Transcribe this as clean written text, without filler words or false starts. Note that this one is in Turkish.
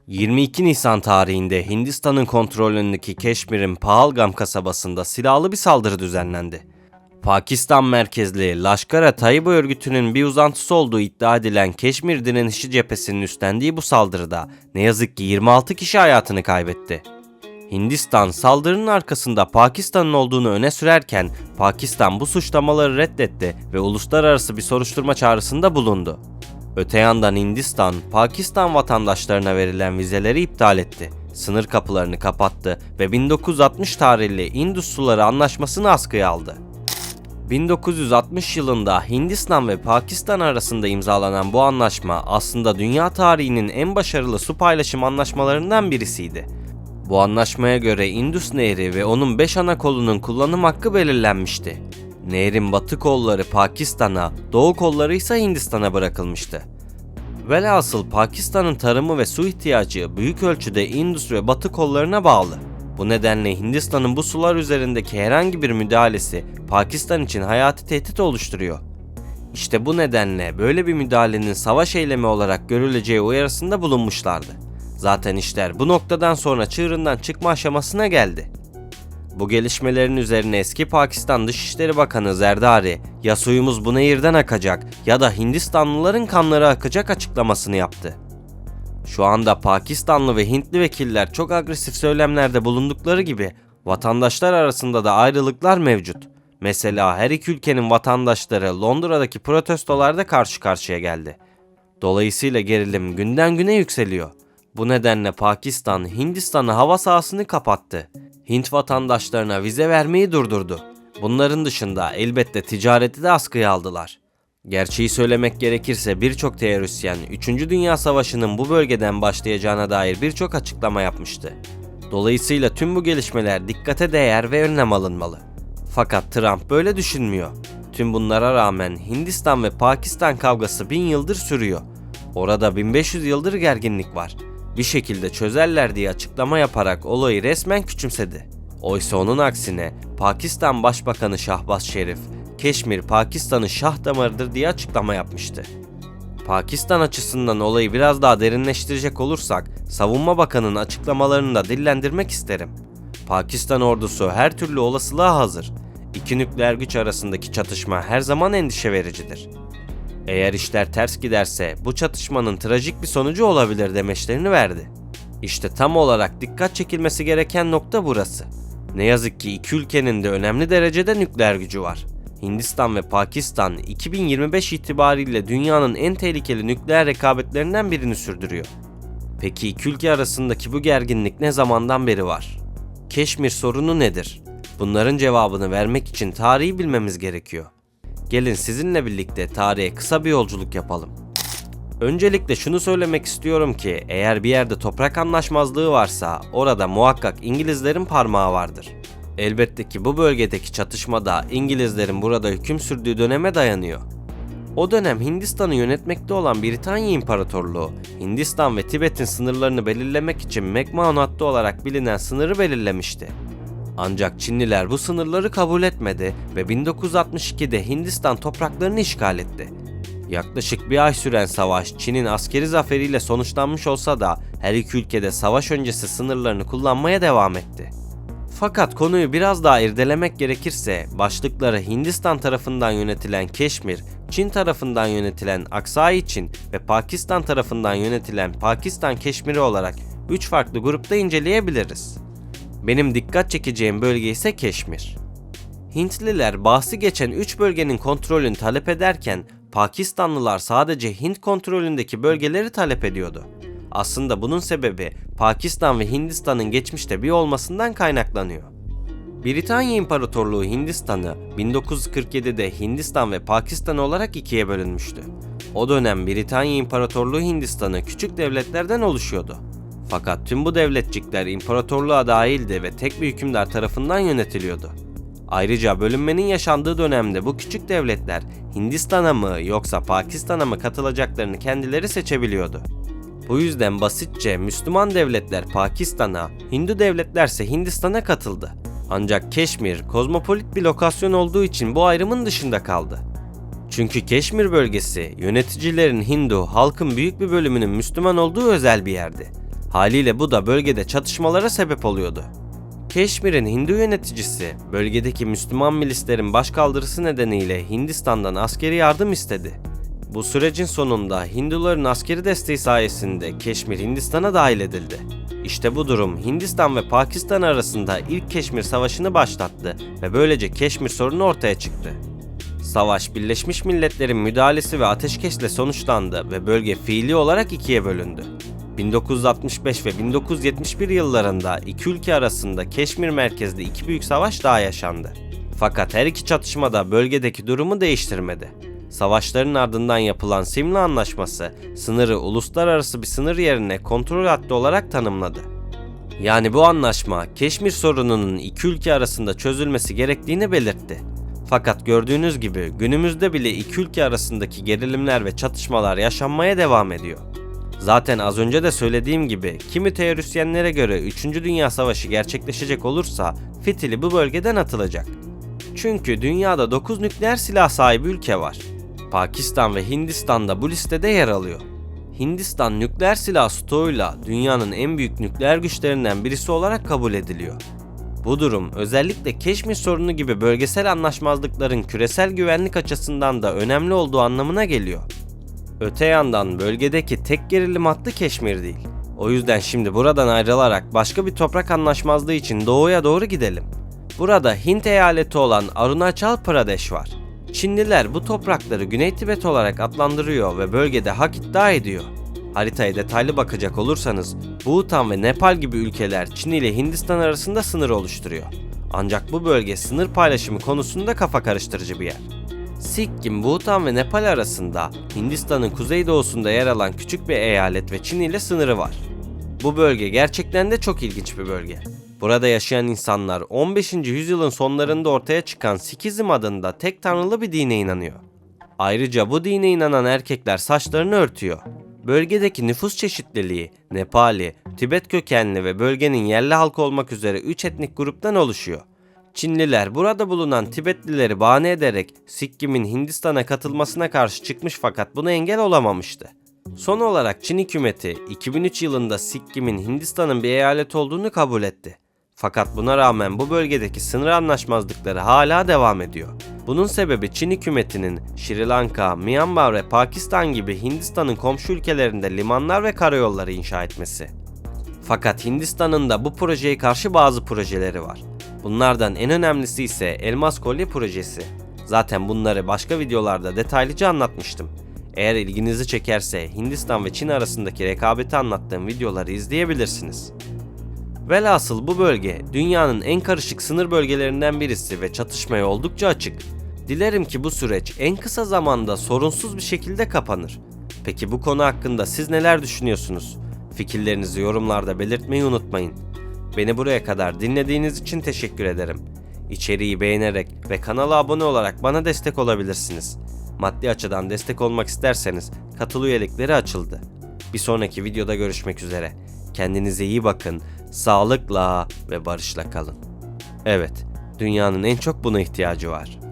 22 Nisan tarihinde Hindistan'ın kontrolündeki Keşmir'in Pahalgam kasabasında silahlı bir saldırı düzenlendi. Pakistan merkezli Lashkar-e-Taiba örgütünün bir uzantısı olduğu iddia edilen Keşmir Direnişi Cephesi'nin üstlendiği bu saldırıda ne yazık ki 26 kişi hayatını kaybetti. Hindistan saldırının arkasında Pakistan'ın olduğunu öne sürerken Pakistan bu suçlamaları reddetti ve uluslararası bir soruşturma çağrısında bulundu. Öte yandan Hindistan, Pakistan vatandaşlarına verilen vizeleri iptal etti, sınır kapılarını kapattı ve 1960 tarihli Indus Suları Anlaşması'nı askıya aldı. 1960 yılında Hindistan ve Pakistan arasında imzalanan bu anlaşma aslında dünya tarihinin en başarılı su paylaşım anlaşmalarından birisiydi. Bu anlaşmaya göre Indus Nehri ve onun 5 ana kolunun kullanım hakkı belirlenmişti. Nehrin batı kolları Pakistan'a, doğu kolları ise Hindistan'a bırakılmıştı. Velhasıl Pakistan'ın tarımı ve su ihtiyacı büyük ölçüde Indus ve batı kollarına bağlı. Bu nedenle Hindistan'ın bu sular üzerindeki herhangi bir müdahalesi Pakistan için hayati tehdit oluşturuyor. İşte bu nedenle böyle bir müdahalenin savaş eylemi olarak görüleceği uyarısında bulunmuşlardı. Zaten işler bu noktadan sonra çığırından çıkma aşamasına geldi. Bu gelişmelerin üzerine eski Pakistan Dışişleri Bakanı Zerdari, "Ya suyumuz bu nehirden akacak ya da Hindistanlıların kanları akacak" açıklamasını yaptı. Şu anda Pakistanlı ve Hintli vekiller çok agresif söylemlerde bulundukları gibi vatandaşlar arasında da ayrılıklar mevcut. Mesela her iki ülkenin vatandaşları Londra'daki protestolarda karşı karşıya geldi. Dolayısıyla gerilim günden güne yükseliyor. Bu nedenle Pakistan, Hindistan'a hava sahasını kapattı. Hint vatandaşlarına vize vermeyi durdurdu. Bunların dışında elbette ticareti de askıya aldılar. Gerçeği söylemek gerekirse birçok teorisyen 3. Dünya Savaşı'nın bu bölgeden başlayacağına dair birçok açıklama yapmıştı. Dolayısıyla tüm bu gelişmeler dikkate değer ve önlem alınmalı. Fakat Trump böyle düşünmüyor. Tüm bunlara rağmen Hindistan ve Pakistan kavgası 1000 yıldır sürüyor. Orada 1500 yıldır gerginlik var. Bir şekilde çözerler diye açıklama yaparak olayı resmen küçümsedi. Oysa onun aksine Pakistan Başbakanı Shahbaz Sharif, Keşmir Pakistan'ın şah damarıdır diye açıklama yapmıştı. Pakistan açısından olayı biraz daha derinleştirecek olursak, Savunma Bakanı'nın açıklamalarını da dillendirmek isterim. Pakistan ordusu her türlü olasılığa hazır. İki nükleer güç arasındaki çatışma her zaman endişe vericidir. Eğer işler ters giderse bu çatışmanın trajik bir sonucu olabilir demeçlerini verdi. İşte tam olarak dikkat çekilmesi gereken nokta burası. Ne yazık ki iki ülkenin de önemli derecede nükleer gücü var. Hindistan ve Pakistan 2025 itibariyle dünyanın en tehlikeli nükleer rekabetlerinden birini sürdürüyor. Peki iki ülke arasındaki bu gerginlik ne zamandan beri var? Keşmir sorunu nedir? Bunların cevabını vermek için tarihi bilmemiz gerekiyor. Gelin sizinle birlikte tarihe kısa bir yolculuk yapalım. Öncelikle şunu söylemek istiyorum ki eğer bir yerde toprak anlaşmazlığı varsa orada muhakkak İngilizlerin parmağı vardır. Elbette ki bu bölgedeki çatışmada İngilizlerin burada hüküm sürdüğü döneme dayanıyor. O dönem Hindistan'ı yönetmekte olan Britanya İmparatorluğu, Hindistan ve Tibet'in sınırlarını belirlemek için McMahon hattı olarak bilinen sınırı belirlemişti. Ancak Çinliler bu sınırları kabul etmedi ve 1962'de Hindistan topraklarını işgal etti. Yaklaşık bir ay süren savaş Çin'in askeri zaferiyle sonuçlanmış olsa da her iki ülkede savaş öncesi sınırlarını kullanmaya devam etti. Fakat konuyu biraz daha irdelemek gerekirse başlıkları Hindistan tarafından yönetilen Keşmir, Çin tarafından yönetilen Aksai Çin ve Pakistan tarafından yönetilen Pakistan Keşmiri olarak 3 farklı grupta inceleyebiliriz. Benim dikkat çekeceğim bölge ise Keşmir. Hintliler bahsi geçen 3 bölgenin kontrolünü talep ederken Pakistanlılar sadece Hint kontrolündeki bölgeleri talep ediyordu. Aslında bunun sebebi Pakistan ve Hindistan'ın geçmişte bir olmasından kaynaklanıyor. Britanya İmparatorluğu Hindistan'ı 1947'de Hindistan ve Pakistan olarak ikiye bölünmüştü. O dönem Britanya İmparatorluğu Hindistan'ı küçük devletlerden oluşuyordu. Fakat tüm bu devletçikler imparatorluğa dahildi ve tek bir hükümdar tarafından yönetiliyordu. Ayrıca bölünmenin yaşandığı dönemde bu küçük devletler Hindistan'a mı yoksa Pakistan'a mı katılacaklarını kendileri seçebiliyordu. Bu yüzden basitçe Müslüman devletler Pakistan'a, Hindu devletlerse Hindistan'a katıldı. Ancak Keşmir kozmopolit bir lokasyon olduğu için bu ayrımın dışında kaldı. Çünkü Keşmir bölgesi yöneticilerin Hindu, halkın büyük bir bölümünün Müslüman olduğu özel bir yerdi. Haliyle bu da bölgede çatışmalara sebep oluyordu. Keşmir'in Hindu yöneticisi bölgedeki Müslüman milislerin başkaldırısı nedeniyle Hindistan'dan askeri yardım istedi. Bu sürecin sonunda Hinduların askeri desteği sayesinde Keşmir Hindistan'a dahil edildi. İşte bu durum Hindistan ve Pakistan arasında ilk Keşmir Savaşı'nı başlattı ve böylece Keşmir sorunu ortaya çıktı. Savaş Birleşmiş Milletler'in müdahalesi ve ateşkesle sonuçlandı ve bölge fiili olarak ikiye bölündü. 1965 ve 1971 yıllarında iki ülke arasında Keşmir merkezli iki büyük savaş daha yaşandı. Fakat her iki çatışmada bölgedeki durumu değiştirmedi. Savaşların ardından yapılan Simla Anlaşması, sınırı uluslararası bir sınır yerine kontrol hattı olarak tanımladı. Yani bu anlaşma, Keşmir sorununun iki ülke arasında çözülmesi gerektiğini belirtti. Fakat gördüğünüz gibi günümüzde bile iki ülke arasındaki gerilimler ve çatışmalar yaşanmaya devam ediyor. Zaten az önce de söylediğim gibi kimi teorisyenlere göre 3. Dünya Savaşı gerçekleşecek olursa fitili bu bölgeden atılacak. Çünkü dünyada 9 nükleer silah sahibi ülke var. Pakistan ve Hindistan da bu listede yer alıyor. Hindistan nükleer silah stoğuyla dünyanın en büyük nükleer güçlerinden birisi olarak kabul ediliyor. Bu durum özellikle Keşmir sorunu gibi bölgesel anlaşmazlıkların küresel güvenlik açısından da önemli olduğu anlamına geliyor. Öte yandan bölgedeki tek gerilim hattı Keşmir değil. O yüzden şimdi buradan ayrılarak başka bir toprak anlaşmazlığı için doğuya doğru gidelim. Burada Hint eyaleti olan Arunachal Pradesh var. Çinliler bu toprakları Güney Tibet olarak adlandırıyor ve bölgede hak iddia ediyor. Haritaya detaylı bakacak olursanız Bhutan ve Nepal gibi ülkeler Çin ile Hindistan arasında sınır oluşturuyor. Ancak bu bölge sınır paylaşımı konusunda kafa karıştırıcı bir yer. Sikkim, Bhutan ve Nepal arasında Hindistan'ın kuzeydoğusunda yer alan küçük bir eyalet ve Çin ile sınırı var. Bu bölge gerçekten de çok ilginç bir bölge. Burada yaşayan insanlar 15. yüzyılın sonlarında ortaya çıkan Sikizm adında tek tanrılı bir dine inanıyor. Ayrıca bu dine inanan erkekler saçlarını örtüyor. Bölgedeki nüfus çeşitliliği Nepali, Tibet kökenli ve bölgenin yerli halkı olmak üzere 3 etnik gruptan oluşuyor. Çinliler burada bulunan Tibetlileri bahane ederek Sikkim'in Hindistan'a katılmasına karşı çıkmış fakat buna engel olamamıştı. Son olarak Çin hükümeti 2003 yılında Sikkim'in Hindistan'ın bir eyalet olduğunu kabul etti. Fakat buna rağmen bu bölgedeki sınır anlaşmazlıkları hala devam ediyor. Bunun sebebi Çin hükümetinin Sri Lanka, Myanmar ve Pakistan gibi Hindistan'ın komşu ülkelerinde limanlar ve karayolları inşa etmesi. Fakat Hindistan'ın da bu projeye karşı bazı projeleri var. Bunlardan en önemlisi ise Elmas Kolye projesi. Zaten bunları başka videolarda detaylıca anlatmıştım. Eğer ilginizi çekerse Hindistan ve Çin arasındaki rekabeti anlattığım videoları izleyebilirsiniz. Velhasıl bu bölge dünyanın en karışık sınır bölgelerinden birisi ve çatışmaya oldukça açık. Dilerim ki bu süreç en kısa zamanda sorunsuz bir şekilde kapanır. Peki bu konu hakkında siz neler düşünüyorsunuz? Fikirlerinizi yorumlarda belirtmeyi unutmayın. Beni buraya kadar dinlediğiniz için teşekkür ederim. İçeriği beğenerek ve kanala abone olarak bana destek olabilirsiniz. Maddi açıdan destek olmak isterseniz katıl üyelikleri açıldı. Bir sonraki videoda görüşmek üzere. Kendinize iyi bakın, sağlıkla ve barışla kalın. Evet, dünyanın en çok buna ihtiyacı var.